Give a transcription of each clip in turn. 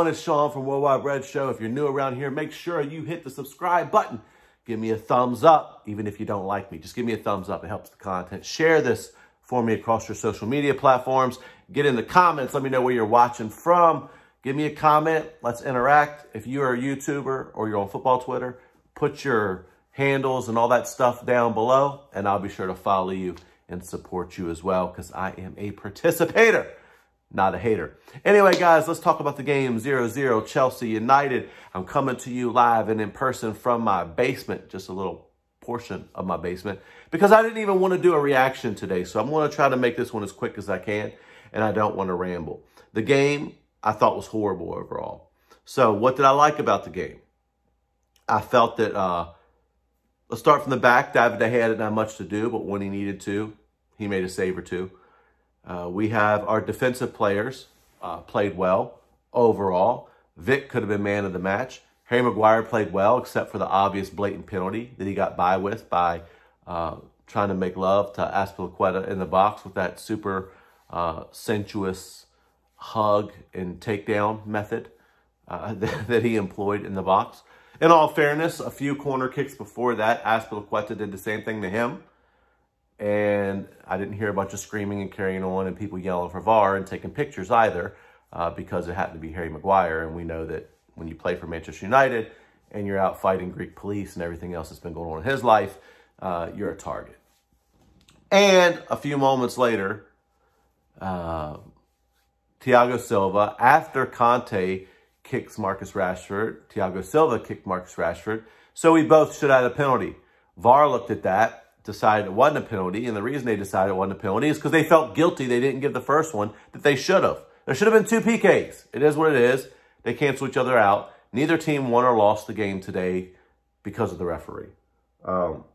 everyone? It's Sean from Worldwide Red Show. If you're new around here, make sure you hit the subscribe button. Give me a thumbs up, even if you don't like me. Just give me a thumbs up. It helps the content. Share this for me across your social media platforms. Get in the comments. Let me know where you're watching from. Give me a comment. Let's interact. If you are a YouTuber or you're on football Twitter, put your handles and all that stuff down below, and I'll be sure to follow you and support you as well, because I am a participator, not a hater. Anyway, guys, let's talk about the game. 0-0 Chelsea United. I'm coming to you live and in person from my basement, just a little portion of my basement, because I didn't even want to do a reaction today. So I'm going to try to make this one as quick as I can, and I don't want to ramble. The game I thought was horrible overall. So what did I like about the game? I felt that, let's start from the back. David De Gea had not much to do, but when he needed to, he made a save or two. We have our defensive players played well overall. Vic could have been man of the match. Harry Maguire played well, except for the obvious blatant penalty that he got by with by trying to make love to Azpilicueta in the box with that super sensuous hug and takedown method that he employed in the box. In all fairness, a few corner kicks before that, Azpilicueta did the same thing to him. And I didn't hear a bunch of screaming and carrying on and people yelling for VAR and taking pictures either, because it happened to be Harry Maguire. And we know that when you play for Manchester United and you're out fighting Greek police and everything else that's been going on in his life, you're a target. And a few moments later, Thiago Silva, after Conte kicks Marcus Rashford, Thiago Silva kicked Marcus Rashford, so we both should have had a penalty. VAR looked at that, decided it wasn't a penalty, and the reason they decided it wasn't a penalty is because they felt guilty they didn't give the first one that they should have. There should have been 2 PKs. It is what it is. They cancel each other out. Neither team won or lost the game today because of the referee.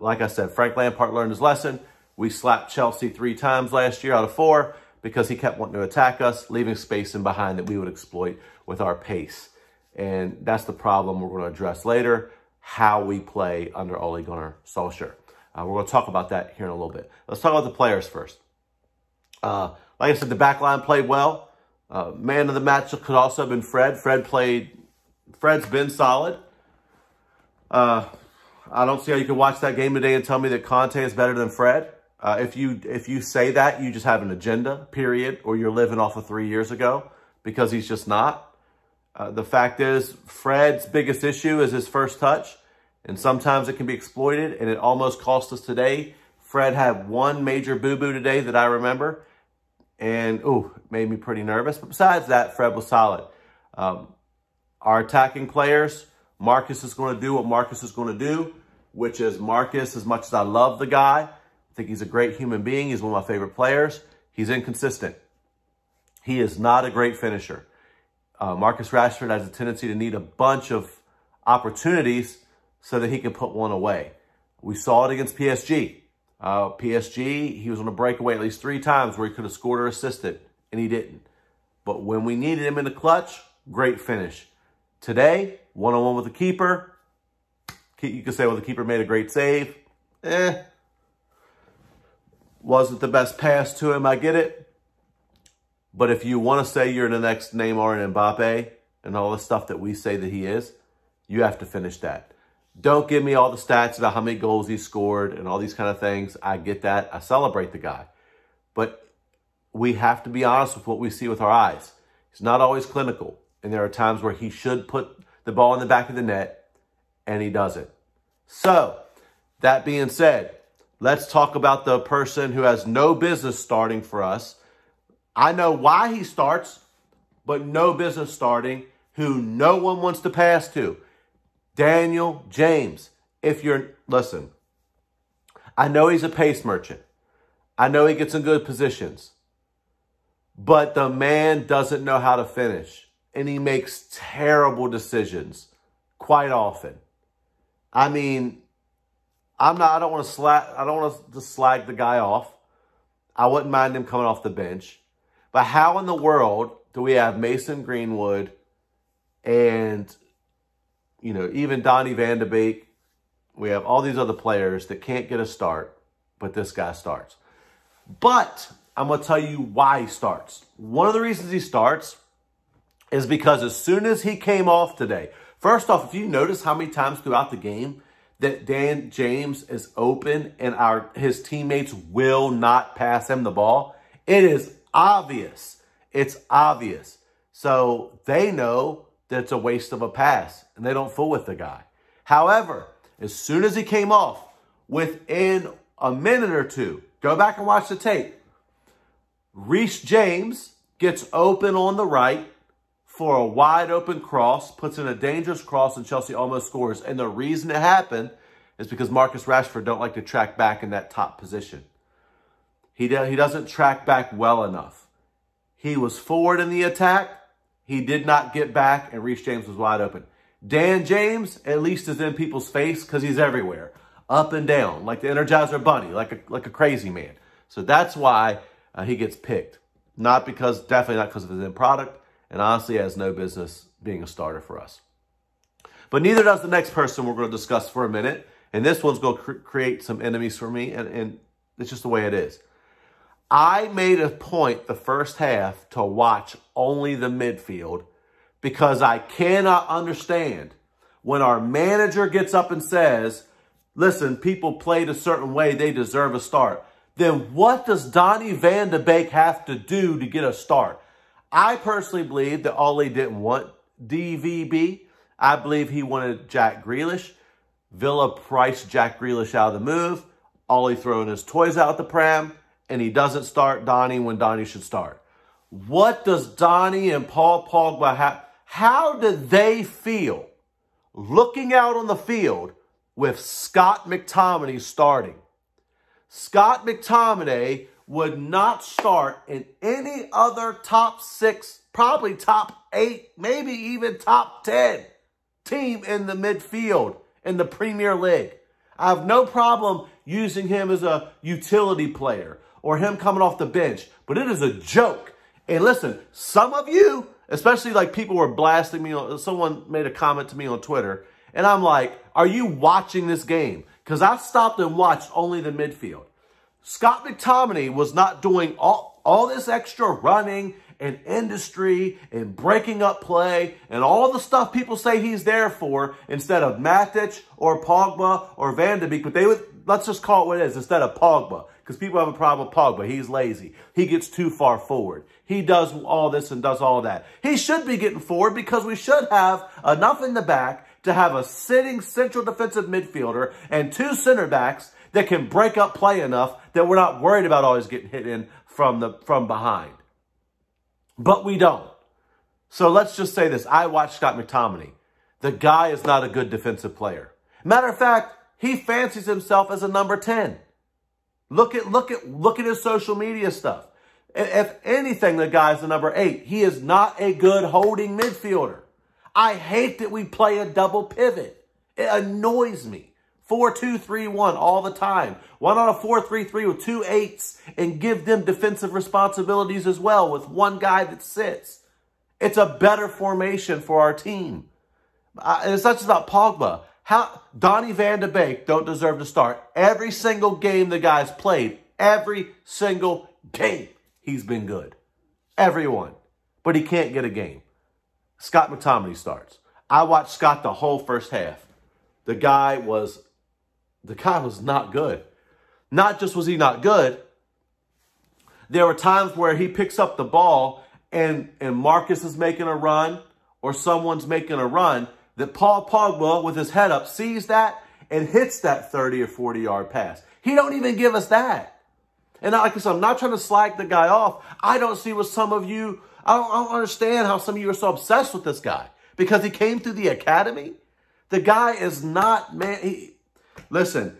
Like I said, Frank Lampard learned his lesson. We slapped Chelsea 3 times last year out of 4 because he kept wanting to attack us, leaving space in behind that we would exploit with our pace. And that's the problem we're going to address later, how we play under Ole Gunnar Solskjaer. We're going to talk about that here in a little bit. Let's talk about the players first. Like I said, the back line played well. Man of the match could also have been Fred. Fred's been solid. I don't see how you can watch that game today and tell me that Conte is better than Fred. If you say that, you just have an agenda, period, or you're living off of 3 years ago, because he's just not. The fact is, Fred's biggest issue is his first touch, and sometimes it can be exploited, and it almost cost us today. Fred had one major boo-boo today that I remember, and, ooh, it made me pretty nervous. But besides that, Fred was solid. Our attacking players, Marcus is going to do what Marcus is going to do, which is Marcus, as much as I love the guy, I think he's a great human being. He's one of my favorite players. He's inconsistent. He is not a great finisher. Marcus Rashford has a tendency to need a bunch of opportunities so that he can put one away. We saw it against PSG. PSG, he was on a breakaway at least 3 times where he could have scored or assisted, and he didn't. But when we needed him in the clutch, great finish. Today, one-on-one with the keeper. You could say, well, the keeper made a great save. Wasn't the best pass to him, I get it. But if you want to say you're the next Neymar and Mbappe and all the stuff that we say that he is, you have to finish that. Don't give me all the stats about how many goals he scored and all these kind of things. I get that. I celebrate the guy. But we have to be honest with what we see with our eyes. He's not always clinical. And there are times where he should put the ball in the back of the net, and he doesn't. So, that being said, let's talk about the person who has no business starting for us. I know why he starts, but no business starting, who no one wants to pass to. Daniel James. Listen, I know he's a pace merchant. I know he gets in good positions. But the man doesn't know how to finish. And he makes terrible decisions quite often. I mean, I don't want to slag the guy off. I wouldn't mind him coming off the bench. But how in the world do we have Mason Greenwood and, even Donny van de Beek? We have all these other players that can't get a start, but this guy starts. But I'm going to tell you why he starts. One of the reasons he starts, is because as soon as he came off today, first off, if you notice how many times throughout the game that Dan James is open and his teammates will not pass him the ball, it is obvious. It's obvious. So they know that it's a waste of a pass, and they don't fool with the guy. However, as soon as he came off, within a minute or two, go back and watch the tape, Reece James gets open on the right for a wide open cross, puts in a dangerous cross, and Chelsea almost scores. And the reason it happened is because Marcus Rashford don't like to track back in that top position. He doesn't track back well enough. He was forward in the attack. He did not get back, and Reece James was wide open. Dan James, at least, is in people's face because he's everywhere. Up and down, like the Energizer Bunny, like a crazy man. So that's why he gets picked. Definitely not because of his end product, and honestly has no business being a starter for us. But neither does the next person we're going to discuss for a minute. And this one's going to create some enemies for me, and it's just the way it is. I made a point the first half to watch only the midfield because I cannot understand when our manager gets up and says, listen, people played a certain way, they deserve a start. Then what does Donny van de Beek have to do to get a start? I personally believe that Ole didn't want DVB. I believe he wanted Jack Grealish. Villa priced Jack Grealish out of the move. Ole throwing his toys out the pram. And he doesn't start Donny when Donny should start. What does Donny and Paul Pogba have? How did they feel looking out on the field with Scott McTominay starting? Scott McTominay would not start in any other top 6, probably top 8, maybe even top 10 team in the midfield in the Premier League. I have no problem using him as a utility player or him coming off the bench, but it is a joke. And listen, some of you, especially like people were blasting me, someone made a comment to me on Twitter, and I'm like, are you watching this game? Because I stopped and watched only the midfield. Scott McTominay was not doing all this extra running and industry and breaking up play and all the stuff people say he's there for instead of Matic or Pogba or Van de Beek. But let's just call it what it is, instead of Pogba. Because people have a problem with Pogba. He's lazy. He gets too far forward. He does all this and does all that. He should be getting forward because we should have enough in the back to have a sitting central defensive midfielder and 2 center backs that can break up play enough that we're not worried about always getting hit in from behind. But we don't. So let's just say this. I watched Scott McTominay. The guy is not a good defensive player. Matter of fact, he fancies himself as a number 10. Look at his social media stuff. If anything, the guy's a number 8. He is not a good holding midfielder. I hate that we play a double pivot. It annoys me. 4-2-3-1 all the time. Why not a 4-3-3 with 2 8s and give them defensive responsibilities as well with one guy that sits? It's a better formation for our team. And it's not just about Pogba. Donny van de Beek don't deserve to start. Every single game the guy's played, every single game, he's been good. Everyone. But he can't get a game. Scott McTominay starts. I watched Scott the whole first half. The guy was not good. Not just was he not good, there were times where he picks up the ball and Marcus is making a run or someone's making a run that Paul Pogba with his head up sees that and hits that 30 or 40 yard pass. He don't even give us that. And like I said, I'm not trying to slag the guy off. I don't see what some of you, I don't understand how some of you are so obsessed with this guy because he came through the academy. The guy is not, man. Listen,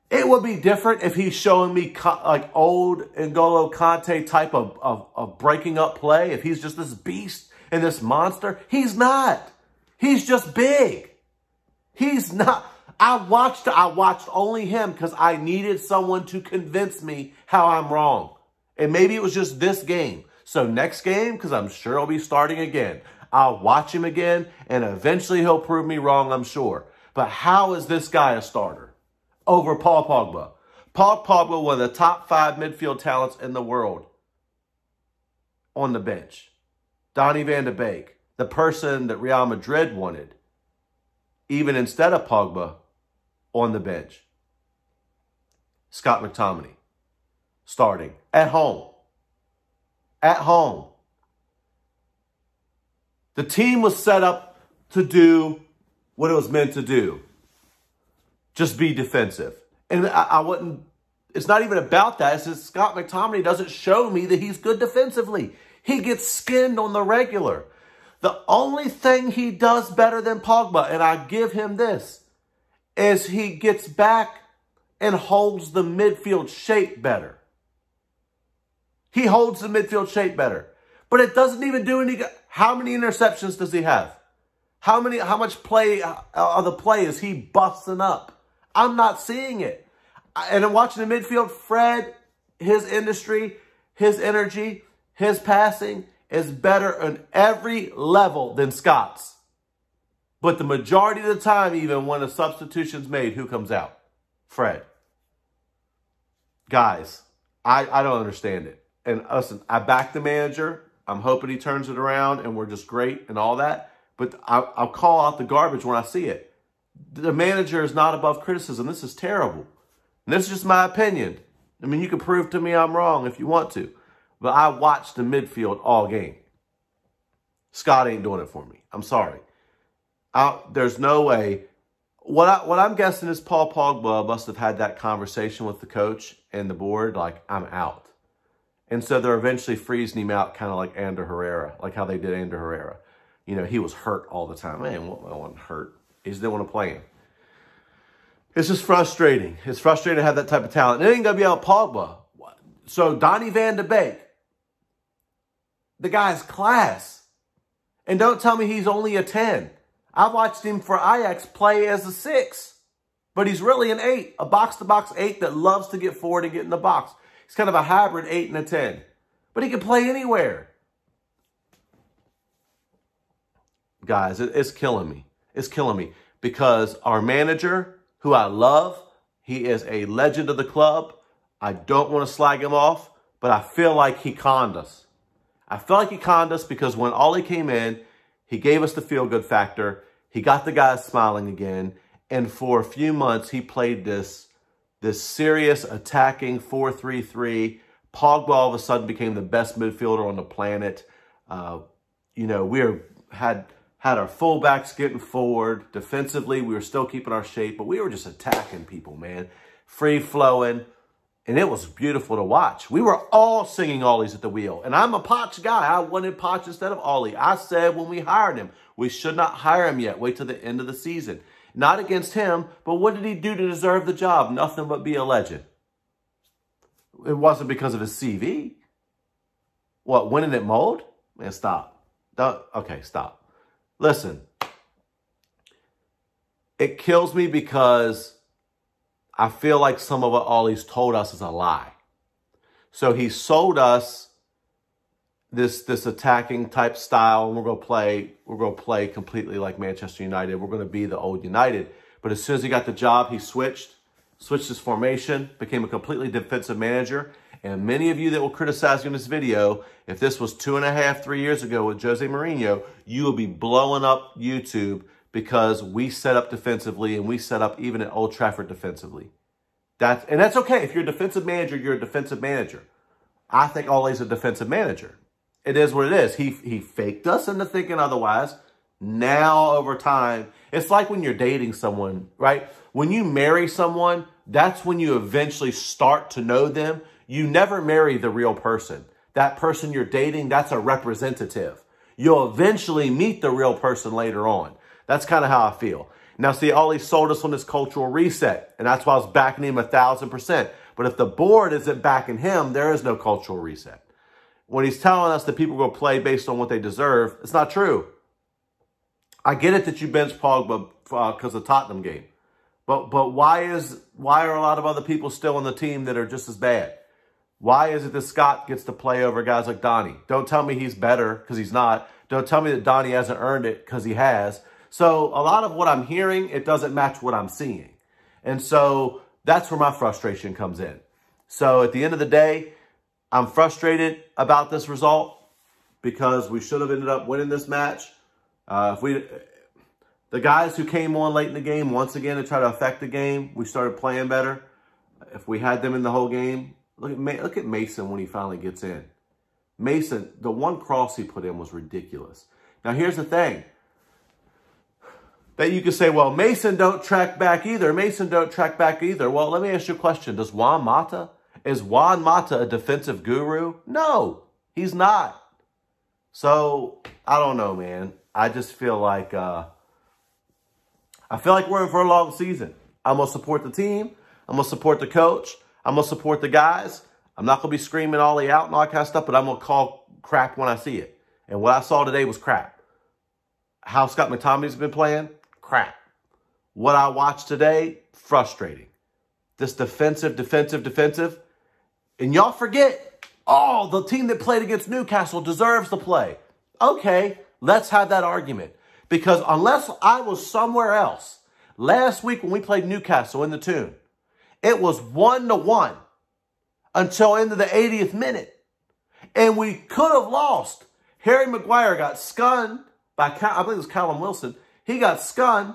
it would be different if he's showing me like old N'Golo Kante type of breaking up play. If he's just this beast and this monster. He's not. He's just big. He's not. I watched only him because I needed someone to convince me how I'm wrong. And maybe it was just this game. So next game, because I'm sure I'll be starting again, I'll watch him again, and eventually he'll prove me wrong, I'm sure. But how is this guy a starter over Paul Pogba? Paul Pogba, one of the top 5 midfield talents in the world, on the bench. Donny van de Beek, the person that Real Madrid wanted, even instead of Pogba, on the bench. Scott McTominay, starting at home. At home. The team was set up to do what it was meant to do. Just be defensive. And I wouldn't, it's not even about that. It's just Scott McTominay doesn't show me that he's good defensively. He gets skinned on the regular. The only thing he does better than Pogba, and I give him this, is he gets back and holds the midfield shape better. He holds the midfield shape better. But it doesn't even do any good. How many interceptions does he have? How much play of the play is he busting up? I'm not seeing it. And I'm watching the midfield. Fred, his industry, his energy, his passing is better on every level than Scott's. But the majority of the time, even when a substitution's made, who comes out? Fred. Guys, I don't understand it. And listen, I back the manager. I'm hoping he turns it around and we're just great and all that. But I'll call out the garbage when I see it. The manager is not above criticism. This is terrible. And this is just my opinion. I mean, you can prove to me I'm wrong if you want to. But I watched the midfield all game. Scott ain't doing it for me. I'm sorry. There's no way. What I'm guessing is Paul Pogba must have had that conversation with the coach and the board, like, I'm out. And so they're eventually freezing him out, kind of like Ander Herrera, like how they did Ander Herrera. You know, he was hurt all the time. Man, I wasn't hurt. He just didn't want to play him. It's just frustrating. It's frustrating to have that type of talent. It ain't going to be out Pogba. So Donny van de Beek, the guy's class. And don't tell me he's only a 10. I watched him for Ajax play as a 6. But he's really an 8, a box-to-box 8 that loves to get forward and get in the box. He's kind of a hybrid 8 and a 10. But he can play anywhere. Guys, it's killing me. It's killing me. Because our manager, who I love, he is a legend of the club. I don't want to slag him off, but I feel like he conned us. I feel like he conned us because when Ollie came in, he gave us the feel-good factor. He got the guys smiling again. And for a few months, he played this serious attacking 4-3-3. Pogba all of a sudden became the best midfielder on the planet. You know, we had our fullbacks getting forward. Defensively, we were still keeping our shape, but we were just attacking people, man. Free-flowing. And it was beautiful to watch. We were all singing Ollie's at the wheel. And I'm a Poch guy. I wanted Poch instead of Ollie. I said when we hired him, we should not hire him yet. Wait till the end of the season. Not against him, but what did he do to deserve the job? Nothing but be a legend. It wasn't because of his CV. What, winning at Mold? Man, stop. Okay, stop. Listen. It kills me because I feel like some of what Ollie's told us is a lie. So he sold us this attacking type style, and we're gonna play completely like Manchester United. We're gonna be the old United. But as soon as he got the job, he switched his formation, became a completely defensive manager. And many of you that will criticize me in this video, if this was 2.5, 3 years ago with Jose Mourinho, you will be blowing up YouTube because we set up defensively and we set up even at Old Trafford defensively. And that's okay. If you're a defensive manager, you're a defensive manager. I think Ollie's a defensive manager. It is what it is. He faked us into thinking otherwise. Now, over time, it's like when you're dating someone, right? When you marry someone, that's when you eventually start to know them. You never marry the real person. That person you're dating, that's a representative. You'll eventually meet the real person later on. That's kind of how I feel. Now, see, Ollie sold us on this cultural reset, and that's why I was backing him 1,000%. But if the board isn't backing him, there is no cultural reset. When he's telling us that people will play based on what they deserve, it's not true. I get it that you bench Pogba because of the Tottenham game. But why are a lot of other people still on the team that are just as bad? Why is it that Scott gets to play over guys like Donny? Don't tell me he's better because he's not. Don't tell me that Donny hasn't earned it because he has. So a lot of what I'm hearing, it doesn't match what I'm seeing. And so that's where my frustration comes in. So at the end of the day, I'm frustrated about this result because we should have ended up winning this match. The guys who came on late in the game, once again, to try to affect the game, we started playing better. If we had them in the whole game, look at Mason when he finally gets in. Mason, the one cross he put in was ridiculous. Now, here's the thing. That you could say, well, Mason don't track back either. Mason don't track back either. Well, let me ask you a question. Is Juan Mata a defensive guru? No, he's not. So, I don't know, man. I just feel like we're in for a long season. I'm going to support the team. I'm going to support the coach. I'm going to support the guys. I'm not going to be screaming Ollie out and all that kind of stuff, but I'm going to call crap when I see it. And what I saw today was crap. How Scott McTominay's been playing? Crap. What I watched today? Frustrating. This defensive. And y'all forget, the team that played against Newcastle deserves to play. Okay, let's have that argument. Because unless I was somewhere else, last week when we played Newcastle in the Toon, it was 1-1 until into the 80th minute. And we could have lost. Harry Maguire got skunned by, I believe it was Callum Wilson. He got skunned.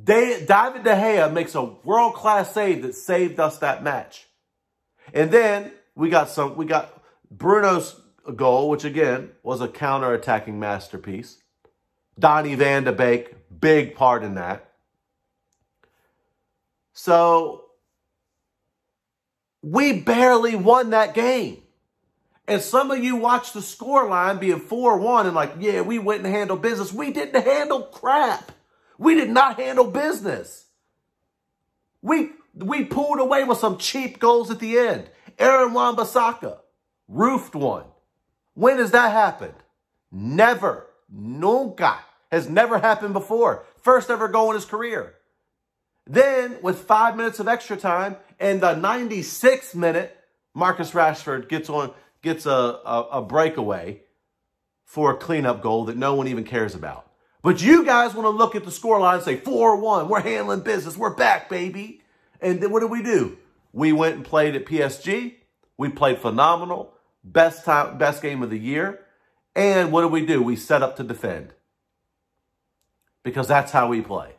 David De Gea makes a world-class save that saved us that match. And then we got Bruno's goal, which again was a counter-attacking masterpiece. Donny van de Beek, big part in that. So we barely won that game. And some of you watch the scoreline being 4-1 and like, yeah, we went and handled business. We didn't handle crap. We did not handle business. We pulled away with some cheap goals at the end. Aaron Wan-Bissaka roofed one. When has that happened? Never. Nunca. Has never happened before. First ever goal in his career. Then, with 5 minutes of extra time, and the 96th minute, Marcus Rashford gets a breakaway for a cleanup goal that no one even cares about. But you guys want to look at the scoreline and say, 4-1, we're handling business, we're back, baby. And then what did we do? We went and played at PSG. We played phenomenal. Best game of the year. And what did we do? We set up to defend. Because that's how we play.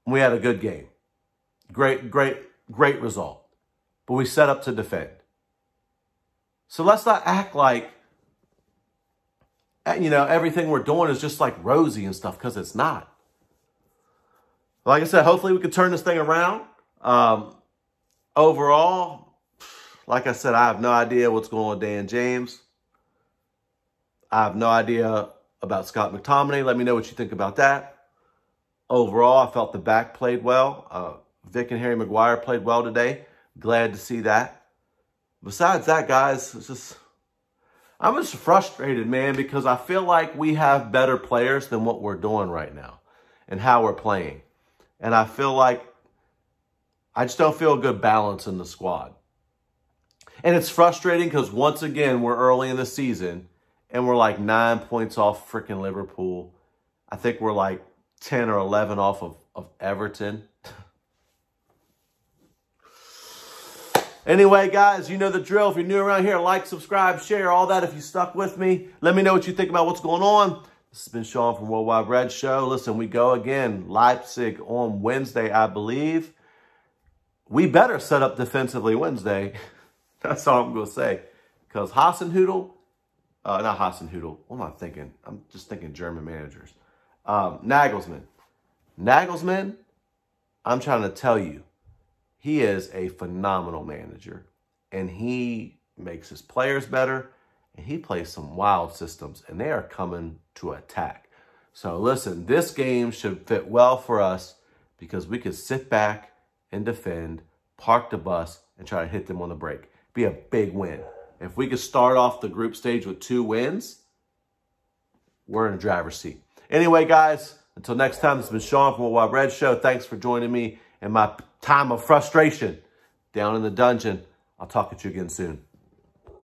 We had a good game. Great result. But we set up to defend. So let's not act like, everything we're doing is just like rosy and stuff, because it's not. Like I said, hopefully we can turn this thing around. Overall, like I said, I have no idea what's going on with Dan James. I have no idea about Scott McTominay. Let me know what you think about that. Overall, I felt the back played well. Vic and Harry Maguire played well today. Glad to see that. Besides that, guys, I'm just frustrated, man, because I feel like we have better players than what we're doing right now and how we're playing. And I feel like I just don't feel a good balance in the squad. And it's frustrating because, once again, we're early in the season and we're like 9 points off freaking Liverpool. I think we're like 10 or 11 off of Everton. Anyway, guys, you know the drill. If you're new around here, like, subscribe, share, all that if you stuck with me. Let me know what you think about what's going on. This has been Sean from Worldwide Red Show. Listen, we go again. Leipzig on Wednesday, I believe. We better set up defensively Wednesday. That's all I'm going to say. Because Hasenhüttl, not Hasenhüttl. What am I thinking? I'm just thinking German managers. Nagelsmann. Nagelsmann, I'm trying to tell you, he is a phenomenal manager. And he makes his players better. And he plays some wild systems. And they are coming to attack. So listen, this game should fit well for us because we could sit back and defend, park the bus, and try to hit them on the break. Be a big win. If we could start off the group stage with 2 wins, we're in the driver's seat. Anyway, guys, until next time, this has been Sean from Worldwide Red Show. Thanks for joining me in my time of frustration down in the dungeon. I'll talk to you again soon.